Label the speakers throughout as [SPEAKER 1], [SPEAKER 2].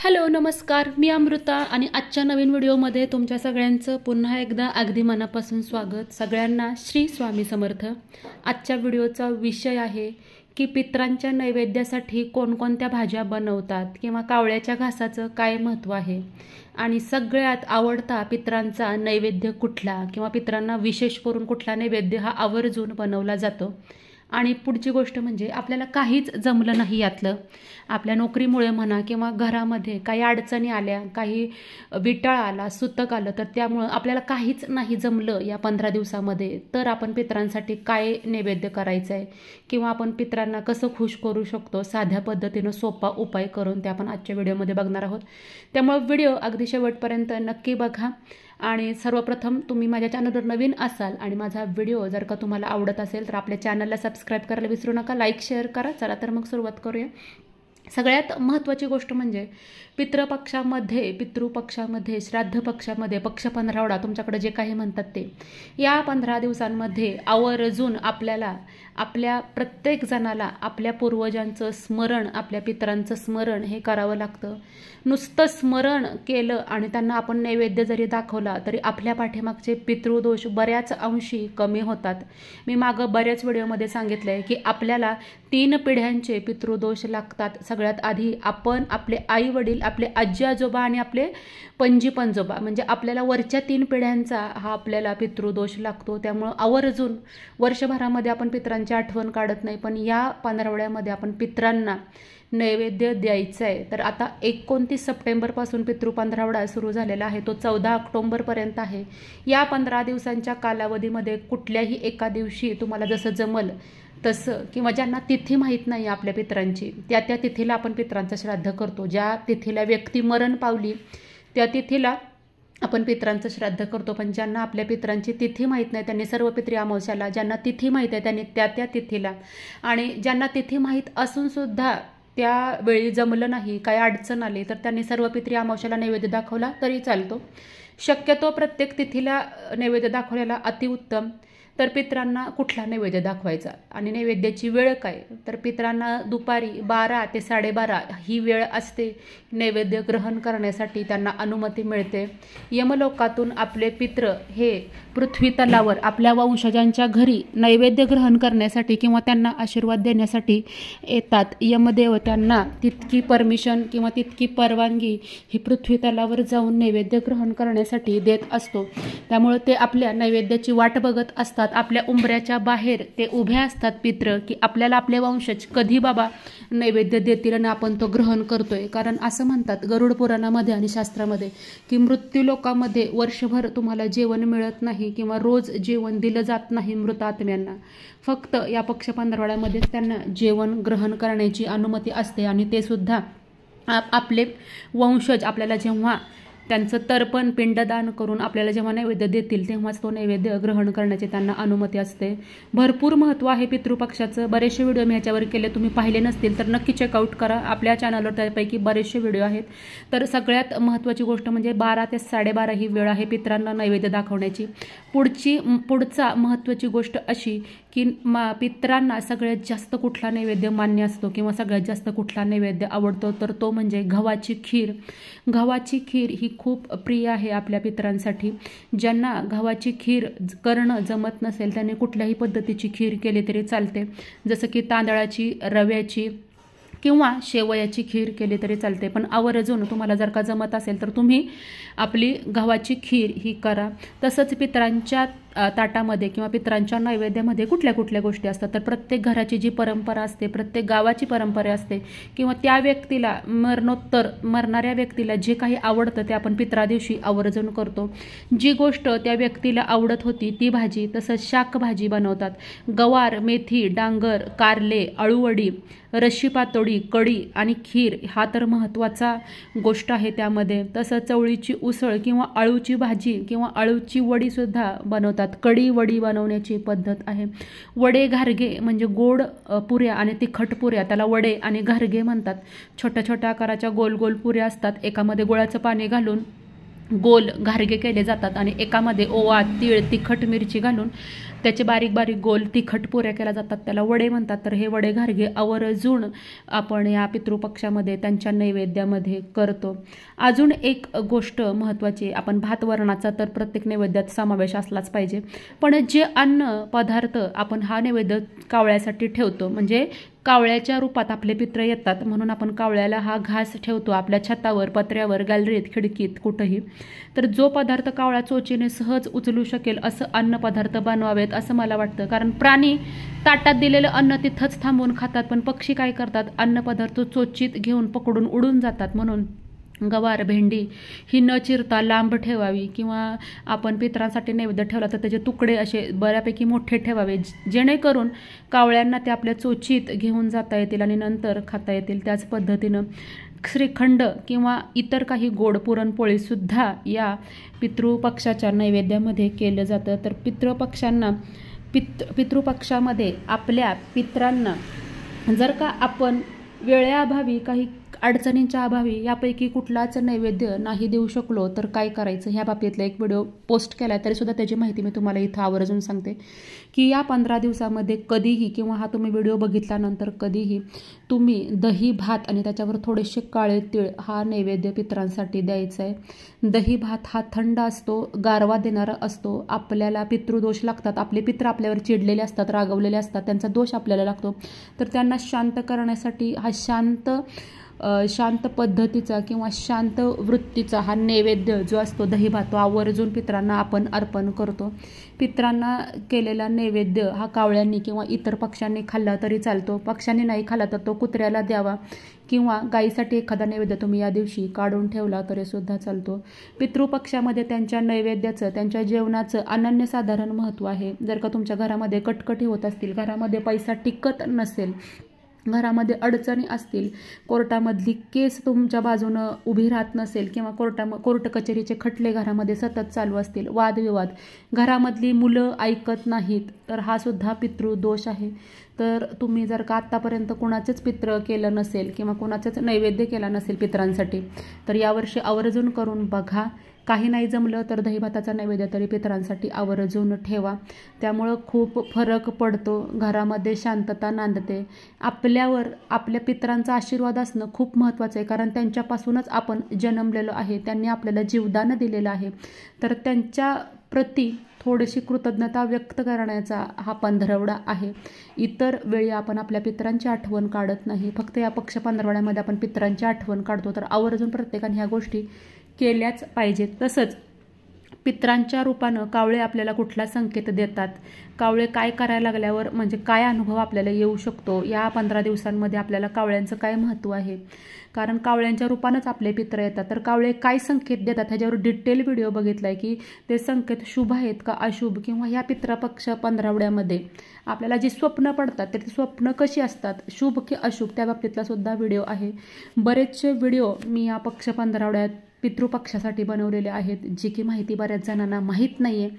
[SPEAKER 1] Hello नमस्कार, मी अमृता आणि आजच्या नवीन व्हिडिओमध्ये तुमच्या सगळ्यांचं पुन्हा एकदा अगदी मनापासून स्वागत। सगळ्यांना श्री स्वामी समर्थ। आजच्या व्हिडिओचा विषय आहे की पितरांच्या नैवेद्यासाठी कोणकोणत्या भाज्या बनवतात किंवा कावळ्याच्या घासाचं काय महत्त्व आहे आणि सगळ्यात आवडता पितरांचा नैवेद्य कुठला किंवा पितरांना विशेष करून कुठला नैवेद्य हा आवर्जून बनवला जातो। आणि पुढची गोष्ट म्हणजे आपल्याला काहीच जमलं नाही यातलं, आपल्या नोकरीमुळे म्हणा किंवा घरामध्ये काही अडचणी आल्या, काही विटाळ आला, सुतक आलं, तर त्यामुळं आपल्याला काहीच नाही जमलं या 15 दिवसामध्ये, तर आपण पितरांसाठी काय नैवेद्य करायचं आहे किंवा आपण पितरांना कसं खुश करू शकतो साध्या पद्धतीनं सोपा उपाय करून ते आपण आजच्या व्हिडिओमध्ये बघणार आहोत। त्यामुळे व्हिडिओ अगदी शेवटपर्यंत नक्की बघा। आणि सर्वप्रथम तुम्ही माझ्या चॅनलवर नवीन असाल आणि माझा व्हिडिओ जर का तुम्हाला आवडत असेल तर आपल्या चॅनलला सबस्क्राईब करायला विसरू नका, लाईक शेअर करा। चला तर मग सुरुवात करूया। सगळ्यात महत्त्वाची गोष्ट म्हणजे पितृपक्षामध्ये श्राद्ध पक्षामध्ये पक्ष 15वडा तुमच्याकडे जे काही म्हणतात ते, या 15 दिवसांमध्ये आवर्जून आपल्याला आपल्या प्रत्येक जणाला आपल्या पूर्वजांचं स्मरण, आपल्या पितरांचं स्मरण हे करावं लागतं। नुसतं स्मरण केलं आणि त्यांना आपण नैवेद्य जरी दाखवला तरी आपल्या पाठीमागचे पितृदोष बऱ्याच अंशी कमी होतात। मी मागं बऱ्याच व्हिडिओमध्ये सांगितलं आहे की आपल्याला 3 पिढ्यांचे पितृदोष लागतात। सगळ्यात आधी आपण, आपले आई वडील, आपले आजी आजोबा आणि आपले पणजी पणजोबा, म्हणजे आपल्याला वरच्या 3 पिढ्यांचा हा आपल्याला पितृदोष लागतो। त्यामुळं आवर्जून वर्षभरामध्ये आपण पितरांची आठवण काढत नाही, पण या 15वड्यामध्ये आपण पितरांना नैवेद्य द्यायचा आहे। तर आता 29 सप्टेंबरपासून पितृ 15वडा सुरू झालेला आहे, तो 14 ऑक्टोबरपर्यंत आहे। या 15 दिवसांच्या कालावधीमध्ये कुठल्याही एका दिवशी तुम्हाला जसं जमल तसं, किंवा ज्यांना तिथी माहीत नाही आपल्या पितरांची, त्या तिथीला आपण पितरांचं श्राद्ध करतो। ज्या तिथीला व्यक्ती मरण पावली त्या तिथीला आपण पितरांचं श्राद्ध करतो। पण ज्यांना आपल्या पितरांची तिथी माहीत नाही त्यांनी सर्व पितृ अमावस्याला, ज्यांना तिथी माहीत आहे त्यांनी त्या तिथीला, आणि ज्यांना तिथी माहीत असूनसुद्धा त्यावेळी जमलं नाही, काही अडचण आली, तर त्यांनी सर्व पितृ अमावस्याला नैवेद्य दाखवला तरी चालतो। शक्यतो प्रत्येक तिथीला नैवेद्य दाखवलेला अतिउत्तम। तर पितरांना कुठला नैवेद्य दाखवायचा आणि नैवेद्याची वेळ काय, तर पितरांना दुपारी 12 ते 12:30 ही वेळ असते नैवेद्य ग्रहण करण्यासाठी, त्यांना अनुमती मिळते। यमलोकातून आपले पित्र हे पृथ्वी तलावर आपल्या वंशजांच्या घरी नैवेद्य ग्रहण करण्यासाठी किंवा त्यांना आशीर्वाद देण्यासाठी येतात। यमदेव त्यांना तितकी परमिशन किंवा तितकी परवानगी ही पृथ्वी तलावर जाऊन नैवेद्य ग्रहण करण्यासाठी देत असतो। त्यामुळे ते आपल्या नैवेद्याची वाट बघत असतात। आपल्या उंबऱ्याच्या बाहेर ते उभे असतात पित्र, की आपल्याला आपले वंशज कधी बाबा नैवेद्य देतील आणि आपण तो ग्रहण करतोय। कारण असं म्हणतात गरुड पुराणामध्ये आणि शास्त्रामध्ये की मृत्यूलोकामध्ये वर्षभर तुम्हाला जेवण मिळत नाही किंवा रोज जेवण दिलं जात नाही मृत आत्म्यांना, फक्त या पक्ष 15वड्यामध्येच त्यांना जेवण ग्रहण करण्याची अनुमती असते। आणि ते सुद्धा आपले वंशज आपल्याला जेव्हा त्यांचं तर्पण पिंडदान करून आपल्याला जेव्हा नैवेद्य देतील तेव्हाच तो नैवेद्य ग्रहण करण्याची त्यांना अनुमती असते। भरपूर महत्त्व आहे पितृपक्षाचं, बरेचसे व्हिडिओ मी ह्याच्यावर केले, तुम्ही पाहिले नसतील तर नक्की चेकआउट करा, आपल्या चॅनलवर त्यापैकी बरेचसे व्हिडिओ आहेत। तर सगळ्यात महत्त्वाची गोष्ट म्हणजे 12 ते 12:30 ही वेळ आहे पितरांना नैवेद्य दाखवण्याची। पुढचा महत्त्वाची गोष्ट अशी की पितरांना सगळ्यात जास्त कुठला नैवेद्य मान्य असतो किंवा सगळ्यात जास्त कुठला नैवेद्य आवडतो, तर तो म्हणजे गव्हाची खीर। गव्हाची खीर ही खूप प्रिय आहे आपल्या पितरांसाठी। ज्यांना गव्हाची खीर करणं जमत नसेल त्यांनी कुठल्याही पद्धतीची खीर केली तरी चालते, जसं की तांदळाची, रव्याची किंवा शेवयाची खीर केली तरी चालते। पण आवर्जून तुम्हाला जर का जमत असेल तर तुम्ही आपली गव्हाची खीर ही करा। तसंच पितरांच्या ताटामध्ये किंवा पितरांच्या नैवेद्यामध्ये कुठल्या गोष्टी असतात, तर प्रत्येक घराची जी परंपरा असते, प्रत्येक गावाची परंपरा असते, किंवा त्या व्यक्तीला मरणोत्तर मरणाऱ्या व्यक्तीला जे काही आवडतं ते आपण पितरा दिवशी आवर्जून करतो। जी गोष्ट त्या व्यक्तीला आवडत होती ती भाजी, तसंच शाकभाजी बनवतात। गवार, मेथी, डांगर, कारले, अळूवडी, रशी पातोडी, कढी आणि खीर हा तर महत्त्वाचा गोष्ट आहे त्यामध्ये। तसंच चवळीची उसळ किंवा अळूची भाजी किंवा अळूची वडीसुद्धा बनवतात। कढी वडी बनवण्याची पद्धत आहे। वडे घारगे म्हणजे गोड पुऱ्या आणि तिखट पुऱ्या, त्याला वडे आणि घारगे म्हणतात। छोट्या छोट्या आकाराच्या गोल गोल पुऱ्या असतात, एकामध्ये गुळाचं पाणी घालून गोल घारगे केले जातात आणि एकामध्ये ओवा, तीळ, तिखट मिरची घालून त्याचे बारीक बारीक गोल तिखट पुऱ्या केल्या जातात. त्याला वडे म्हणतात. तर हे वडे घारगे आवर्जून आपण या पितृपक्षामध्ये त्यांच्या नैवेद्यामध्ये करतो. अजून एक गोष्ट महत्त्वाची, आपण भात वरणाचा तर प्रत्येक नैवेद्यात समावेश असलाच पाहिजे, पण जे अन्न पदार्थ आपण हा नैवेद्य कावळ्यासाठी ठेवतो, म्हणजे कावळ्याच्या रूपात आपले पित्र येतात म्हणून आपण कावळ्याला हा घास ठेवतो आपल्या छतावर, पत्र्यावर, गॅलरीत, खिडकीत, कुठंही. तर जो पदार्थ कावळा चोचीने सहज उचलू शकेल असं अन्न पदार्थ बनवावेत असं मला वाटतं. कारण प्राणी ताटात दिलेलं अन्न तिथंच थांबून खातात, पण पक्षी काय करतात, अन्न पदार्थ चोचीत घेऊन पकडून उडून जातात. म्हणून गवार, भेंडी ही न चिरता लांब ठेवावी, किंवा आपण पितरांसाठी नैवेद्य ठेवला तर त्याचे तुकडे असे बऱ्यापैकी मोठे ठेवावे, जेणेकरून कावळ्यांना ते आपल्या चोचीत घेऊन जाता येतील आणि नंतर खाता येतील. त्याच पद्धतीनं श्रीखंड किंवा इतर काही गोड पुरणपोळीसुद्धा या पितृपक्षाच्या नैवेद्यामध्ये केलं जातं. तर पितृपक्षामध्ये आपल्या पितरांना जर का आपण वेळेअभावी, काही अडचणींच्या अभावी यापैकी कुठलाच नैवेद्य नाही देऊ शकलो तर काय करायचं, ह्या बाबतीतला एक व्हिडिओ पोस्ट केला आहे. तरीसुद्धा त्याची माहिती मी तुम्हाला इथं आवर्जून सांगते की या 15 दिवसामध्ये कधीही, किंवा हा तुम्ही व्हिडिओ बघितल्यानंतर कधीही तुम्ही दही भात आणि त्याच्यावर थोडेसे काळे तीळ हा नैवेद्य पितरांसाठी द्यायचा आहे. दही भात हा थंड असतो, गारवा देणारा असतो. आपल्याला पितृदोष लागतात, आपले पित्र आपल्यावर चिडलेले असतात, रागवलेले असतात, त्यांचा दोष आपल्याला लागतो. तर त्यांना शांत करण्यासाठी हा शांत पद्धतीचा किंवा शांत वृत्तीचा हा नैवेद्य जो असतो दही भात, तो आवर्जून पितरांना आपण अर्पण करतो. पितरांना केलेला नैवेद्य हा कावळ्यांनी किंवा इतर पक्ष्यांनी खाल्ला तरी चालतो. पक्ष्यांनी नाही खाल्ला तर तो कुत्र्याला द्यावा, किंवा गायीसाठी एखादा नैवेद्य तुम्ही या दिवशी काढून ठेवला तरी सुद्धा चालतो. पितृपक्षामध्ये त्यांच्या नैवेद्याचं, त्यांच्या जेवणाचं अनन्यसाधारण महत्त्व आहे. जर का तुमच्या घरामध्ये कटकटी होत असतील, घरामध्ये पैसा टिकत नसेल, घरामध्ये अडचणी असतील, कोर्टामधली केस तुमच्या बाजूनं उभी राहत नसेल, किंवा कोर्ट कचेरीचे खटले घरामध्ये सतत चालू असतील, वादविवाद, घरामधली मुलं ऐकत नाहीत, तर हा सुद्धा पितृदोष आहे. तर तुम्ही जर का आत्तापर्यंत कुणाचंच पित्र केलं नसेल किंवा कुणाचंच नैवेद्य केला नसेल पितरांसाठी, तर यावर्षी आवर्जून करून बघा. काही नाही जमलं तर दही भाताचा नैवेद्य तरी पितरांसाठी आवर्जून ठेवा. त्यामुळं खूप फरक पडतो, घरामध्ये शांतता नांदते. आपल्यावर आपल्या पितरांचा आशीर्वाद असणं खूप महत्त्वाचं आहे, कारण त्यांच्यापासूनच आपण जन्मलेलो आहे, त्यांनी आपल्याला जीवदान दिलेलं आहे. तर त्यांच्या प्रती थोडीशी कृतज्ञता व्यक्त करण्याचा हा पंधरवडा आहे. इतर वेळी आपण आपल्या पितरांची आठवण काढत नाही, फक्त या पक्ष पंधरवड्यामध्ये आपण पितरांची आठवण काढतो. तर आवर्जून प्रत्येकाने ह्या गोष्टी केल्याच पाहिजेत. तसंच पितरांच्या रूपानं कावळे आपल्याला कुठला संकेत देतात, कावळे काय करायला लागल्यावर म्हणजे काय अनुभव आपल्याला येऊ शकतो, या 15 दिवसांमध्ये आपल्याला कावळ्यांचं काय महत्त्व आहे, कारण कावळ्यांच्या रूपानंच आपले पित्र येतात. तर कावळे काय संकेत देतात ह्याच्यावर डिटेल व्हिडिओ बघितला आहे की ते संकेत शुभ आहेत का अशुभ, किंवा ह्या पितृपक्ष पंधरवड्यामध्ये आपल्याला जी स्वप्न पडतात तर ती स्वप्न कशी असतात, शुभ की अशुभ, त्या बाबतीतला सुद्धा व्हिडिओ आहे. बरेचसे व्हिडिओ मी या पक्ष पंधरवड्यात पितृपक्षासाठी बनवलेले आहेत, जी की माहिती बऱ्याच जणांना माहीत नाही आहे.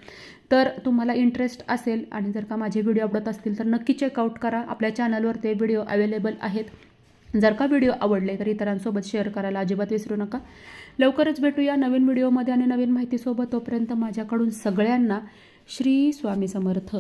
[SPEAKER 1] तर तुम्हाला इंटरेस्ट असेल आणि जर का माझे व्हिडिओ आवडत असतील तर नक्की चेकआउट करा. आपल्या चॅनलवर ते व्हिडिओ अवेलेबल आहेत. जर का व्हिडिओ आवडले तर इतरांसोबत शेअर करायला अजिबात विसरू नका. लवकरच भेटूया नवीन व्हिडिओमध्ये आणि नवीन माहितीसोबत. तोपर्यंत माझ्याकडून सगळ्यांना श्री स्वामी समर्थ.